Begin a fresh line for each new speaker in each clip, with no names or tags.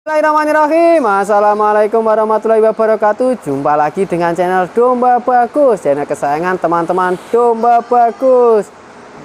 Bismillahirrahmanirrahim. Assalamualaikum warahmatullahi wabarakatuh. Jumpa lagi dengan channel Domba Bagus, channel kesayangan teman-teman Domba Bagus.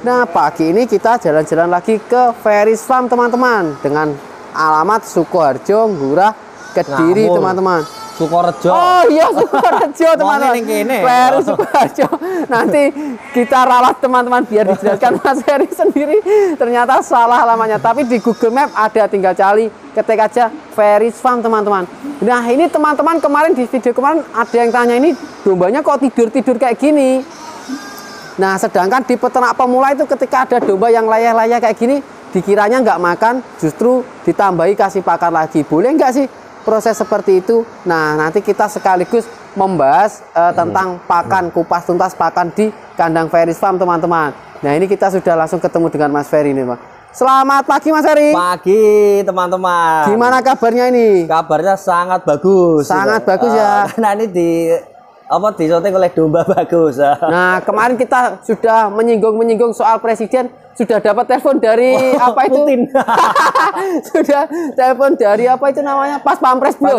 Nah, pagi ini kita jalan-jalan lagi ke Ferries Farm teman-teman, dengan alamat Sukoharjo, Ngurah, Kediri teman-teman.
Sukorejo.
Oh iya, Sukoharjo teman-teman. Ferries Sukoharjo. Nanti kita ralat teman-teman biar dijelaskan Mas Ferry sendiri. Ternyata salah alamatnya, tapi di Google Map ada, tinggal cari, ketik aja Ferries Farm teman-teman. Nah, ini teman-teman kemarin di video kemarin ada yang tanya, ini dombanya kok tidur-tidur kayak gini. Nah, sedangkan di peternak pemula itu ketika ada domba yang layah-layah kayak gini, dikiranya nggak makan, justru ditambahi kasih pakan lagi. Boleh nggak sih proses seperti itu? Nah, nanti kita sekaligus membahas tentang pakan, kupas tuntas pakan di kandang Ferries Farm teman-teman. Nah, ini kita sudah langsung ketemu dengan Mas Ferry nih, Pak. Selamat pagi Mas Ferry.
Pagi teman-teman.
Gimana kabarnya ini?
Kabarnya sangat bagus.
Sangat bagus ya.
Nah, ini disyuting oleh Domba Bagus.
Nah, kemarin kita sudah menyinggung soal presiden, sudah dapat telepon dari apa itu?
Putin.
Sudah telepon dari apa itu namanya? Pas Pampres belum?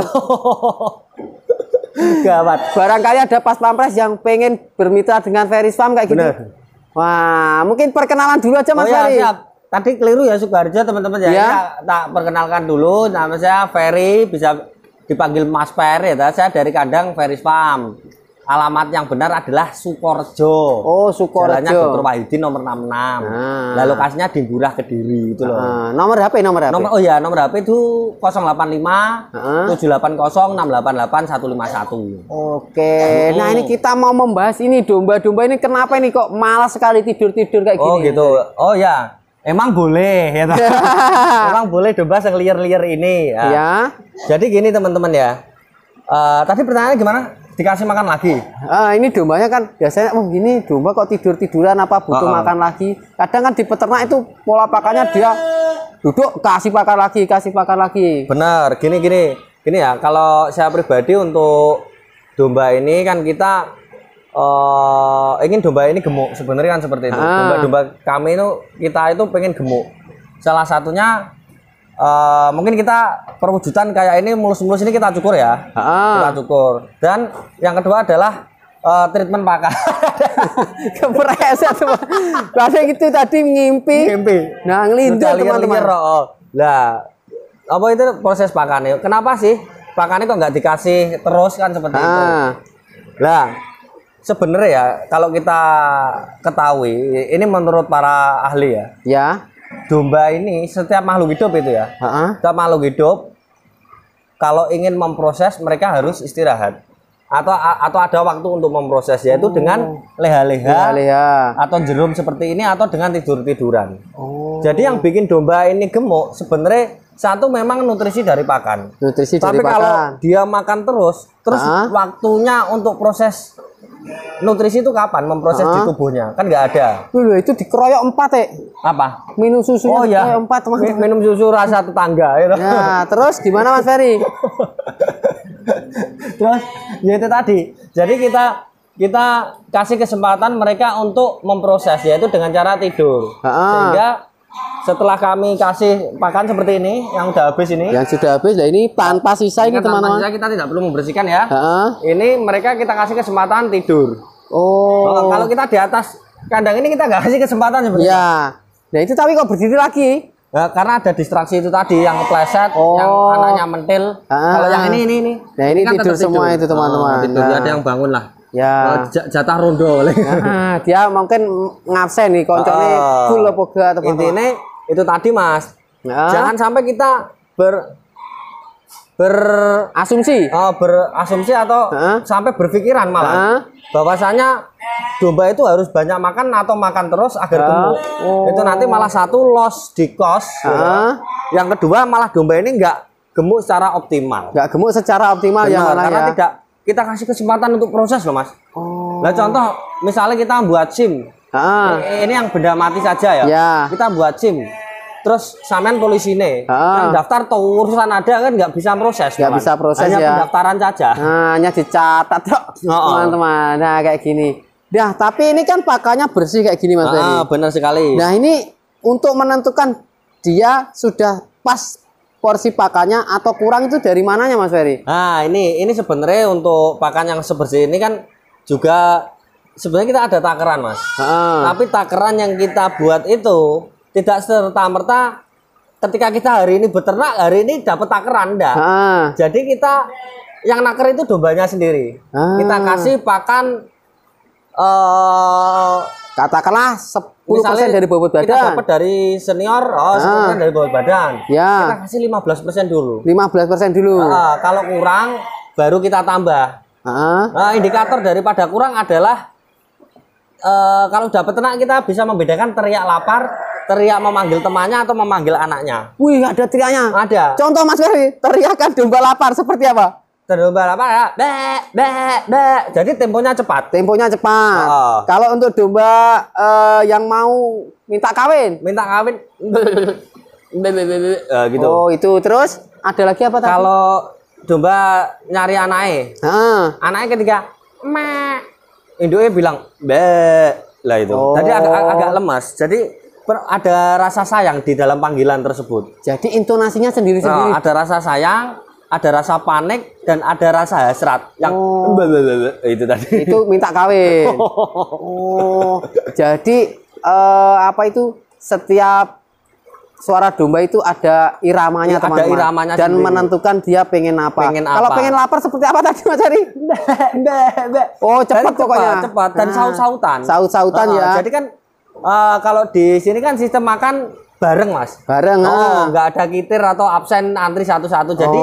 Gawat.
Barangkali ada Pas Pampres yang pengen bermitra dengan Ferries Farm kayak gitu.
Bener.
Wah, mungkin perkenalan dulu aja Mas Ferry.
Siap. Tadi keliru ya Sukoharjo teman-teman ya.
Ya.
Tak perkenalkan dulu, nama saya Ferry, bisa dipanggil Mas Ferry ya. Saya dari kandang Ferries Farm. Alamat yang benar adalah Sukoharjo.
Oh, Sukoharjo.
Jalannya Dr. Wahidin nomor 66. Nah, lokasinya di Ngurah Kediri itu loh.
Nomor HP.
Nomor HP itu 085 780 688 151.
Oke. Nah, ini kita mau membahas ini domba-domba ini kenapa ini kok malas sekali tidur-tidur kayak gini.
Oh, gitu. Oh ya. Emang boleh ya. Emang boleh domba yang liar-liar ini ya. Jadi gini teman-teman ya. Tadi pertanyaannya gimana? Dikasih makan lagi?
Ini dombanya kan biasanya, gini domba kok tidur-tiduran, apa butuh makan lagi? Kadang kan di peternak itu pola pakannya dia duduk kasih pakan lagi.
Benar, gini ya. Kalau saya pribadi untuk domba ini kan kita ingin domba ini gemuk, sebenarnya kan seperti itu. Domba kami itu kita itu pengen gemuk. Salah satunya mungkin kita perwujudan kayak ini mulus-mulus ini kita cukur ya. Kita cukur. Dan yang kedua adalah treatment pakan.
Kepreset tuh. Bahasa gitu tadi ngimpi. Nah, ngelindur teman-teman.
Lah, apa itu proses pakannya? Kenapa sih pakannya kok nggak dikasih terus kan seperti itu? Lah, sebenarnya ya kalau kita ketahui, ini menurut para ahli ya. Ya. Domba ini setiap makhluk hidup itu ya. Setiap makhluk hidup kalau ingin memproses mereka harus istirahat. Atau ada waktu untuk memproses, yaitu dengan leha-leha atau jerum seperti ini atau dengan tidur-tiduran. Jadi yang bikin domba ini gemuk sebenarnya satu memang nutrisi dari pakan. Tapi kalau dia makan terus waktunya untuk proses nutrisi itu kapan memproses di tubuhnya? Kan nggak ada.
Itu dikeroyok 4 ya.
Apa?
Minum susu.
Oh ya,
4 teman-teman.
Minum susu rasa tetangga. Ya.
Nah, terus gimana Mas Ferry?
Terus ya itu tadi. Jadi kita kasih kesempatan mereka untuk memproses, yaitu dengan cara tidur. Sehingga setelah kami kasih pakan seperti ini yang udah habis ini,
yang sudah habis, nah ini tanpa sisa ini teman-teman.
Kita tidak perlu membersihkan ya. Ini mereka kita kasih kesempatan tidur. Kalau kita di atas kandang ini kita nggak kasih kesempatan sebenarnya. Ya.
Nah itu tapi kok berdiri lagi?
Nah, karena ada distraksi itu tadi yang kepleset, yang anaknya mentil. Kalau yang ini.
Nah ini kan tidur semua itu teman-teman.
Tidur ada yang bangun lah.
Ya.
Jatah rondo.
Nah, dia mungkin ngabsen nih koncone full apa enggak teman-teman.
Intinya itu tadi Mas. Jangan sampai kita berasumsi atau sampai berpikiran malah bahwasanya domba itu harus banyak makan atau makan terus agar gemuk. Itu nanti malah satu loss di cost. Yang kedua malah domba ini nggak gemuk secara optimal. Nggak gemuk secara optimal. Benar, yang mana karena tidak kita kasih kesempatan untuk proses loh Mas. Nah contoh misalnya kita buat SIM. Ini yang benda mati saja ya. Kita buat SIM. Terus sampean polisi nih, yang daftar tuh urusan ada kan nggak bisa proses. Nggak bisa proses hanya pendaftaran saja. Hanya dicatat teman-teman. Nah kayak gini. Nah tapi ini kan pakannya bersih kayak gini Mas Ferry. Benar sekali. Nah ini untuk menentukan dia sudah pas
porsi pakannya atau kurang itu dari mananya Mas Ferry?
Nah, ini sebenarnya untuk pakan yang sebersih ini kan juga sebenarnya kita ada takeran, Mas. Tapi takeran yang kita buat itu tidak serta-merta ketika kita hari ini beternak, hari ini dapat takeran, enggak. Jadi kita yang naker itu dombanya sendiri. Kita kasih pakan
katakanlah 10% dari bobot badan.
Kita dapat dari senior, 10% dari bobot badan.
Ya.
Kita kasih 15% dulu.
15% dulu.
Kalau kurang baru kita tambah. Nah, indikator daripada kurang adalah kalau udah peternak kita bisa membedakan teriak lapar, teriak memanggil temannya atau memanggil anaknya.
Wih, ada teriaknya.
Ada.
Contoh Mas Ferry, teriakan domba lapar seperti apa?
Domba lapar ya, be. Jadi temponya cepat.
Temponya cepat. Kalau untuk domba yang mau minta kawin,
gitu.
Oh, itu. Terus ada lagi apa tadi?
Kalau domba nyari anaknya, anaknya ketika induknya bilang be lah itu. Tadi agak lemas. Jadi ada rasa sayang di dalam panggilan tersebut.
Jadi intonasinya sendiri-sendiri.
Ada rasa sayang, ada rasa panik, dan ada rasa hasrat yang itu tadi.
Itu minta kawin. Jadi apa itu? Setiap suara domba itu ada iramanya, teman-teman.
Ada iramanya
dan
sendiri.
menentukan dia pengen apa. Kalau pengen lapar seperti apa tadi Mas Ari? Oh, cepat pokoknya.
Cepat dan saut-sautan.
Saut-sautan ya.
Jadi kan kalau di sini kan sistem makan bareng, Mas.
Bareng.
Nggak ada kitir atau absen antri satu-satu. Jadi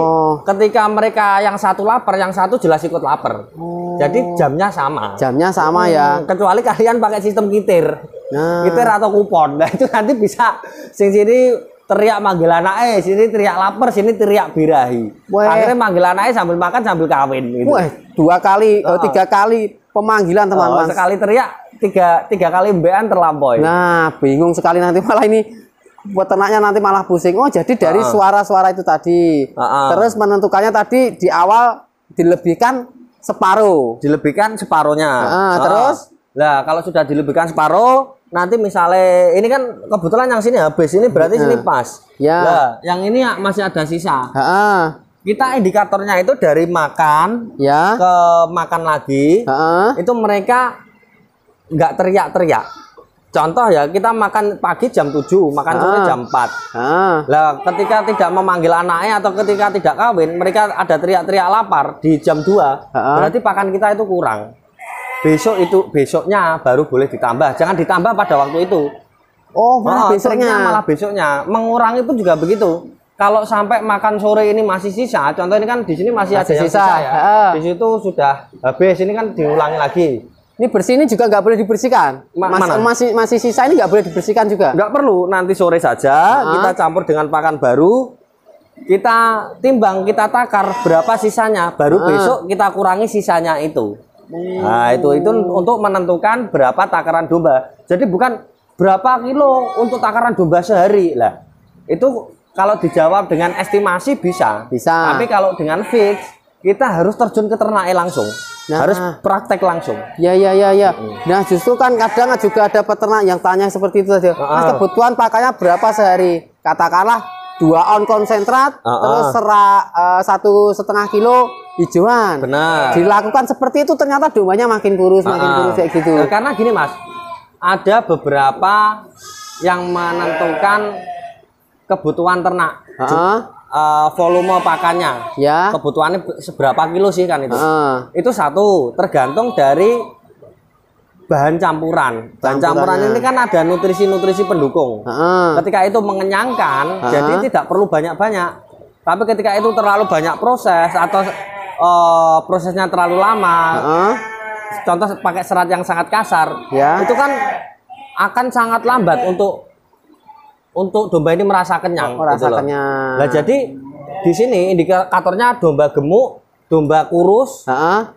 ketika mereka yang satu lapar, yang satu jelas ikut lapar. Jadi jamnya sama.
Jamnya sama ya.
Kecuali kalian pakai sistem kitir. Kitir atau kupon. Nah, itu nanti bisa sini teriak manggil anaknya, sini teriak lapar, sini teriak birahi. Akhirnya manggil anaknya sambil makan sambil kawin gitu.
Wah, 3 kali pemanggilan, teman-teman.
Sekali teriak, tiga kali mbean terlampaui.
Nah, bingung sekali nanti malah ini peternaknya nanti malah pusing. Oh, jadi dari suara-suara itu tadi. Terus menentukannya tadi di awal dilebihkan separuh.
Dilebihkan separuhnya.
Terus?
Nah, kalau sudah dilebihkan separuh, nanti misalnya ini kan kebetulan yang sini habis, ini berarti sini pas.
Ya.
Nah, yang ini masih ada sisa. Kita indikatornya itu dari makan ke makan lagi. Itu mereka nggak teriak-teriak. Contoh ya, kita makan pagi jam 7, makan sore jam 4. Lah, ketika tidak memanggil anaknya atau ketika tidak kawin, mereka ada teriak-teriak lapar di jam 2. Berarti pakan kita itu kurang. Besoknya baru boleh ditambah. Jangan ditambah pada waktu itu. Malah besoknya. Mengurangi pun juga begitu. Kalau sampai makan sore ini masih sisa, contoh ini kan di sini masih ada yang sisa ya. Di situ sudah habis, ini kan diulangi lagi.
Ini bersih ini juga nggak boleh dibersihkan. Masih sisa ini nggak boleh dibersihkan juga.
Nggak perlu. Nanti sore saja kita campur dengan pakan baru. Kita timbang, kita takar berapa sisanya. Baru besok kita kurangi sisanya itu. Nah, itu untuk menentukan berapa takaran domba. Jadi bukan berapa kilo untuk takaran domba sehari lah. Itu kalau dijawab dengan estimasi bisa. Tapi kalau dengan fix, kita harus terjun ke ternaknya langsung. Harus praktek langsung.
Ya. Nah, justru kan kadang juga ada peternak yang tanya seperti itu saja. Mas, kebutuhan pakannya berapa sehari? Katakanlah 2 on konsentrat, terus 1,5 kilo hijauan.
Benar.
Dilakukan seperti itu ternyata dombanya makin kurus kayak gitu.
Nah, karena gini, Mas, ada beberapa yang menentukan kebutuhan ternak, volume pakannya, kebutuhannya seberapa kilo sih kan itu. Itu satu, tergantung dari bahan campuran. Bahan campuran ini kan ada nutrisi-nutrisi pendukung. Ketika itu mengenyangkan, jadi tidak perlu banyak-banyak. Tapi ketika itu terlalu banyak proses atau prosesnya terlalu lama, contoh pakai serat yang sangat kasar, itu kan akan sangat lambat untuk domba ini merasa kenyang. Nah, jadi di sini indikatornya domba gemuk, domba kurus,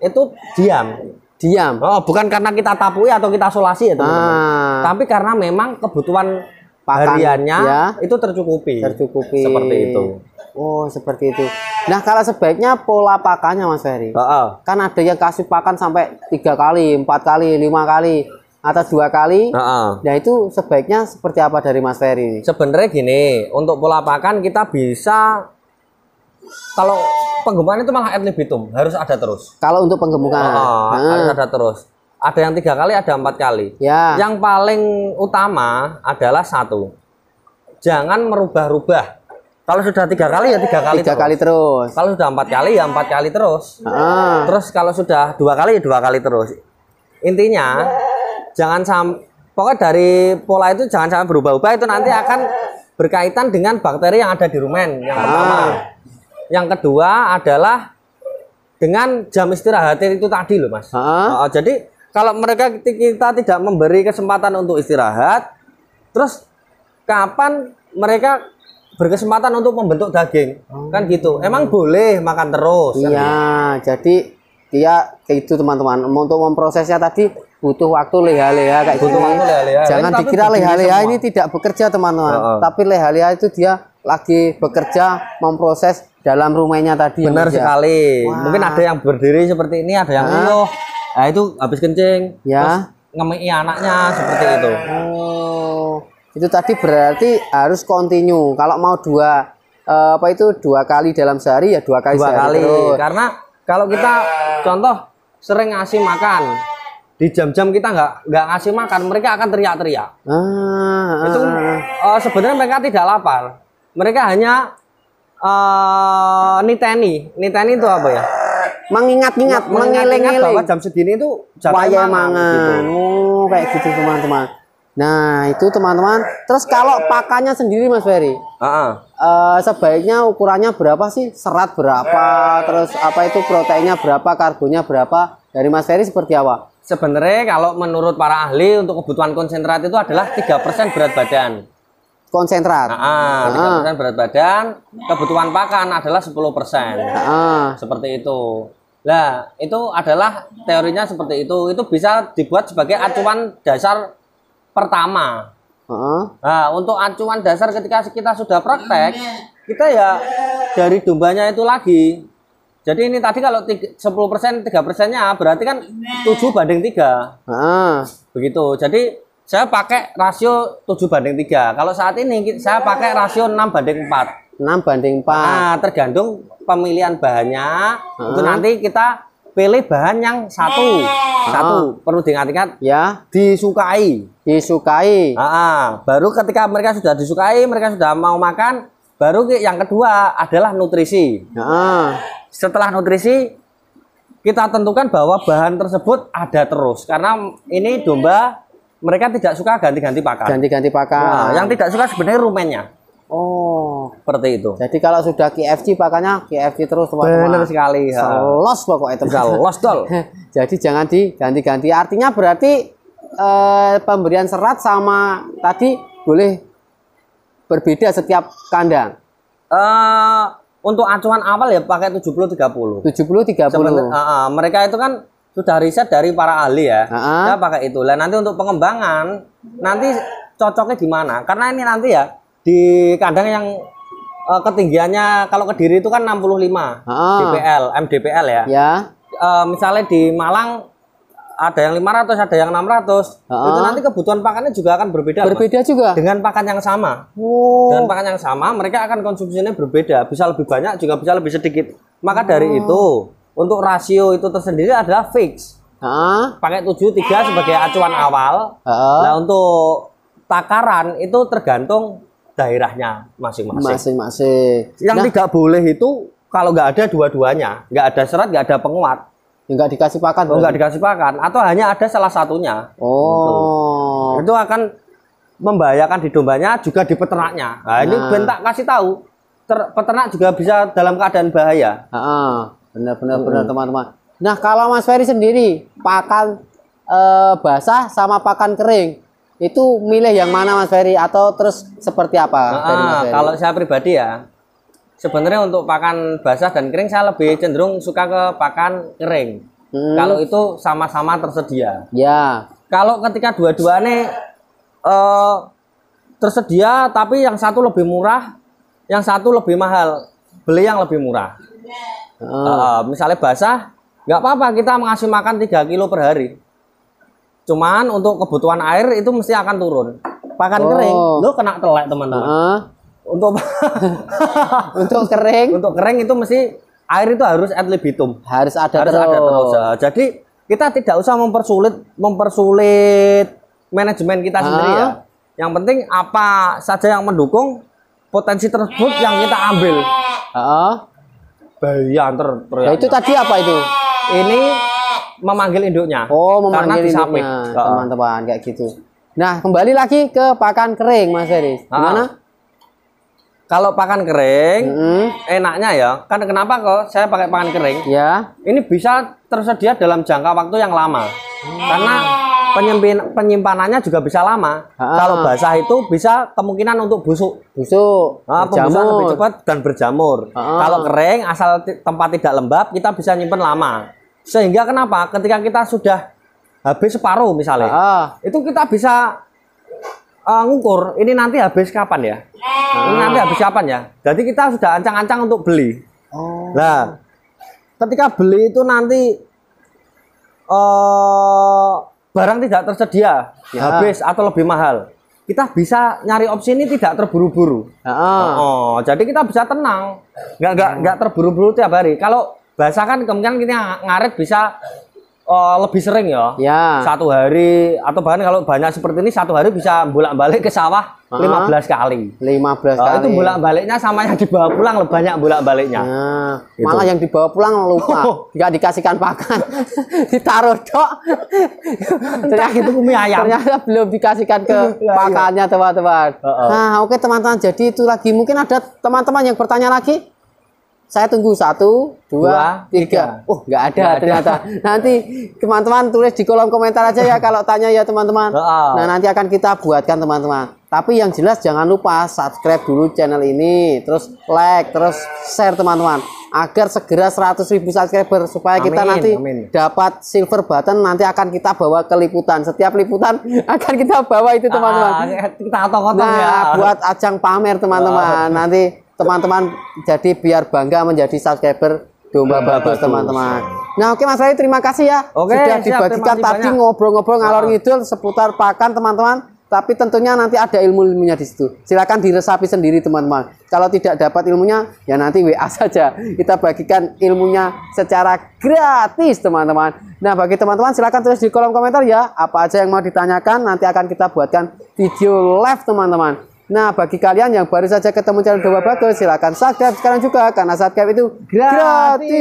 itu diam. Bukan karena kita tapui atau kita solasi ya teman-teman. Tapi karena memang kebutuhan hariannya itu tercukupi. Seperti itu.
Oh, seperti itu. Nah, kalau sebaiknya pola pakannya Mas Ferry. Kan ada yang kasih pakan sampai 3 kali, 4 kali, 5 kali, atau 2 kali. Nah, itu sebaiknya seperti apa dari Mas Ferry?
Sebenarnya gini, untuk pola pakan kita bisa kalau penggemukan itu malah ad libitum, harus ada terus.
Kalau untuk penggemukan
harus ada terus. Ada yang 3 kali, ada 4 kali.
Ya.
Yang paling utama adalah 1, jangan merubah-rubah. Kalau sudah 3 kali ya 3 kali.
3 kali terus.
Kalau sudah 4 kali ya 4 kali terus. Terus kalau sudah 2 kali ya 2 kali terus. Intinya jangan sampai, pokoknya dari pola itu jangan sampai berubah-ubah, itu nanti akan berkaitan dengan bakteri yang ada di rumen. Yang pertama. Yang kedua adalah dengan jam istirahat itu tadi loh Mas. Jadi kalau kita tidak memberi kesempatan untuk istirahat, terus kapan mereka berkesempatan untuk membentuk daging? Kan gitu. Emang boleh makan terus?
Iya, kan? Jadi dia itu teman-teman, untuk memprosesnya tadi butuh waktu leha-leha kayak
butuh waktu leha-leha.
Jangan dikira leha-leha ini tidak bekerja teman-teman, tapi leha-leha itu dia lagi bekerja memproses dalam rumennya tadi.
Benar sekali. Mungkin ada yang berdiri seperti ini, ada yang ngeluh. Nah itu habis kencing, terus ngemei anaknya seperti itu.
Itu tadi berarti harus continue. Kalau mau 2 kali dalam sehari ya 2 kali sehari terus.
Karena kalau kita contoh sering ngasih makan, di jam-jam kita nggak ngasih makan, mereka akan teriak-teriak. Itu sebenarnya mereka tidak lapar, mereka hanya niteni itu apa ya? Mengingat-ingat bahwa jam segini itu
waya mangan. Gitu. Kayak gitu teman-teman. Nah itu teman-teman. Terus kalau pakannya sendiri Mas Ferry, sebaiknya ukurannya berapa sih? Serat berapa? Terus apa itu proteinnya berapa? Karbonnya berapa? Dari Mas Ferry seperti apa?
Sebenarnya kalau menurut para ahli untuk kebutuhan konsentrat itu adalah 3% berat badan.
Konsentrat.
3% berat badan. Kebutuhan pakan adalah 10%. Seperti itu. Nah itu adalah teorinya seperti itu. Itu bisa dibuat sebagai acuan dasar pertama. Nah, untuk acuan dasar ketika kita sudah praktek, kita ya dari dombanya itu lagi. Jadi ini tadi kalau 10%, 3%-nya berarti kan 7/3. Begitu. Jadi saya pakai rasio 7/3. Kalau saat ini saya pakai rasio 6/4.
6/4.
Nah, tergantung pemilihan bahannya. Itu nanti kita pilih bahan yang satu perlu diingat-ingat ya, disukai. Baru ketika mereka sudah disukai, mereka sudah mau makan, baru yang kedua adalah nutrisi. Setelah nutrisi kita tentukan bahwa bahan tersebut ada terus, karena ini domba mereka tidak suka ganti-ganti pakan. Yang tidak suka sebenarnya rumennya. Seperti itu.
Jadi kalau sudah KFC pakannya KFC terus teman-teman.
Benar sekali.
Los pokoknya teman-teman.
Los dol.
Jadi jangan diganti-ganti. Artinya berarti pemberian serat sama tadi boleh berbeda setiap kandang.
Untuk acuan awal ya pakai 70-30.
70-30.
Mereka itu kan sudah riset dari para ahli ya. Ya pakai itu. Lah nanti untuk pengembangan nanti cocoknya gimana? Karena ini nanti ya di kandang yang ketinggiannya kalau Kediri itu kan 65 mdpl ya. Misalnya di Malang ada yang 500, ada yang 600. Itu nanti kebutuhan pakannya juga akan berbeda.
Juga
dengan pakan yang sama. Dengan pakan yang sama mereka akan konsumsinya berbeda, bisa lebih banyak juga bisa lebih sedikit. Maka dari itu untuk rasio itu tersendiri adalah fix. Pakai 73 sebagai acuan awal. Nah untuk takaran itu tergantung daerahnya masing-masing. Yang tidak boleh itu kalau nggak ada dua-duanya, nggak ada serat, nggak ada penguat,
nggak dikasih pakan.
Nggak dikasih pakan, atau hanya ada salah satunya. Itu akan membahayakan di dombanya juga di peternaknya. Nah ini bentak kasih tahu, peternak juga bisa dalam keadaan bahaya.
Benar teman-teman. Nah kalau Mas Ferry sendiri pakan basah sama pakan kering, itu milih yang mana Mas Ferry atau terus seperti apa?
Kalau saya pribadi ya, sebenarnya untuk pakan basah dan kering saya lebih cenderung suka ke pakan kering. Kalau itu sama-sama tersedia.
Ya.
Kalau ketika dua-duanya tersedia tapi yang satu lebih murah, yang satu lebih mahal, beli yang lebih murah. Misalnya basah, nggak apa-apa kita ngasih makan 3 kilo per hari. Cuman untuk kebutuhan air itu mesti akan turun. Pakan kering, lo kena telek teman-teman. Untuk
untuk kering.
Untuk kering itu mesti air itu harus ad libitum.
Harus ada
Ada terus. Jadi kita tidak usah mempersulit manajemen kita sendiri ya. Yang penting apa saja yang mendukung potensi tersebut yang kita ambil.
Bayanter. Ya, itu tadi apa itu?
Ini memanggil induknya.
Oh, memanggil induknya, teman-teman, kayak gitu. Nah, kembali lagi ke pakan kering, Mas Heri. Gimana?
Kalau pakan kering, enaknya ya. Kan kenapa kok saya pakai pakan kering?
Ya.
Ini bisa tersedia dalam jangka waktu yang lama. Karena penyimpanannya juga bisa lama. Kalau basah itu bisa kemungkinan untuk busuk. Pembusukan lebih cepat dan berjamur. Kalau kering, asal tempat tidak lembab, kita bisa nyimpen lama. Sehingga kenapa? Ketika kita sudah habis separuh misalnya, itu kita bisa ngukur ini nanti habis kapan ya. Ini nanti habis kapan ya. Jadi kita sudah ancang-ancang untuk beli. Nah, ketika beli itu nanti barang tidak tersedia, habis atau lebih mahal, kita bisa nyari opsi ini tidak terburu-buru. Jadi kita bisa tenang, nggak terburu-buru tiap hari. Kalau basah kan kemungkinan kita ngaret bisa lebih sering ya. 1 hari atau bahkan kalau banyak seperti ini 1 hari bisa bolak-balik ke sawah 15 kali. 15 kali. Itu bolak-baliknya sama yang dibawa pulang banyak bolak-baliknya.
Gitu. Malah yang dibawa pulang lupa, nggak dikasihkan pakan, ditaruh dok. Ternyata itu mie ayam. Ternyata belum dikasihkan ke pakannya teman-teman. Nah, oke teman-teman. Jadi itu lagi mungkin ada teman-teman yang bertanya lagi. Saya tunggu 1, 2, 3. Oh, nggak ada ternyata. Nanti teman-teman tulis di kolom komentar aja ya kalau tanya ya teman-teman. Nah, nanti akan kita buatkan teman-teman. Tapi yang jelas jangan lupa subscribe dulu channel ini, terus like, terus share teman-teman. Agar segera 100.000 subscriber supaya kita nanti dapat silver button, nanti akan kita bawa ke liputan. Setiap liputan akan kita bawa itu teman-teman.
Kita otong-otong ya.
Buat ajang pamer teman-teman. Nanti teman-teman jadi biar bangga menjadi subscriber Domba Bagus teman-teman. Nah, oke Mas Rai, terima kasih ya. Sudah dibagikan tadi ngobrol-ngobrol ngalor ngidul seputar pakan teman-teman. Tapi tentunya nanti ada ilmu-ilmunya di situ. Silakan diresapi sendiri teman-teman. Kalau tidak dapat ilmunya, ya nanti WA saja. Kita bagikan ilmunya secara gratis teman-teman. Nah, bagi teman-teman silakan tulis di kolom komentar ya. Apa aja yang mau ditanyakan, nanti akan kita buatkan video live teman-teman. Nah, bagi kalian yang baru saja ketemu channel Domba Bagus, silakan subscribe sekarang juga karena subscribe itu gratis.